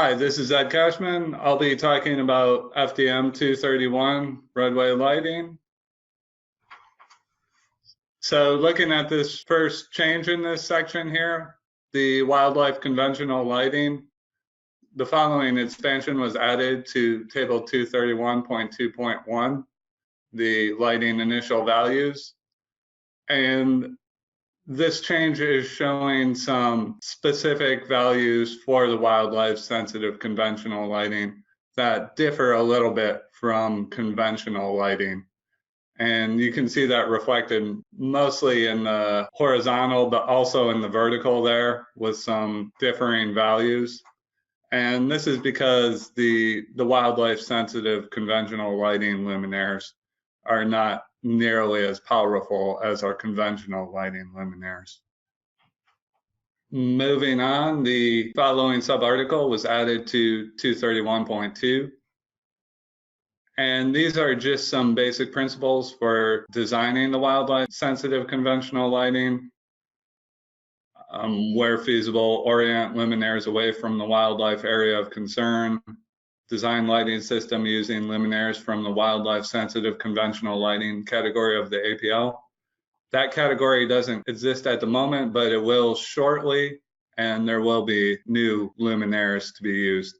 Hi, this is Ed Cashman. I'll be talking about FDM 231 roadway lighting. So looking at this first change in this section here, the wildlife conventional lighting, the following expansion was added to table 231.2.1, the lighting initial values. And this change is showing some specific values for the wildlife sensitive conventional lighting that differ a little bit from conventional lighting. And you can see that reflected mostly in the horizontal, but also in the vertical there with some differing values. And this is because the wildlife sensitive conventional lighting luminaires are not nearly as powerful as our conventional lighting luminaires. Moving on, the following subarticle was added to 231.2. And these are just some basic principles for designing the wildlife sensitive conventional lighting. Where feasible, orient luminaires away from the wildlife area of concern. Design lighting system using luminaires from the wildlife sensitive conventional lighting category of the APL. That category doesn't exist at the moment, but it will shortly, and there will be new luminaires to be used.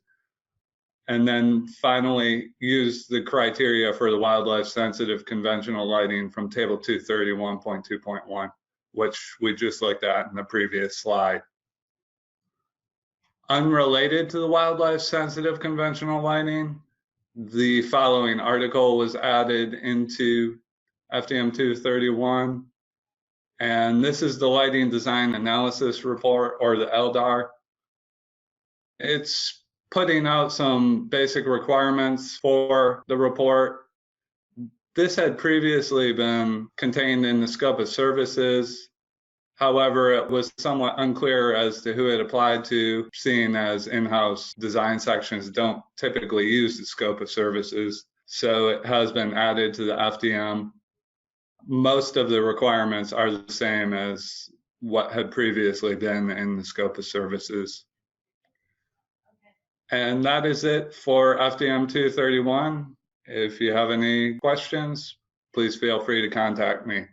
And then finally, use the criteria for the wildlife sensitive conventional lighting from table 231.2.1, which we just looked at in the previous slide. Unrelated to the wildlife sensitive conventional lighting, the following article was added into FDM 231, and this is the Lighting Design Analysis Report, or the LDAR. It's putting out some basic requirements for the report. This had previously been contained in the scope of services. However, it was somewhat unclear as to who it applied to, seeing as in-house design sections don't typically use the scope of services. So it has been added to the FDM. Most of the requirements are the same as what had previously been in the scope of services. And that is it for FDM 231. If you have any questions, please feel free to contact me.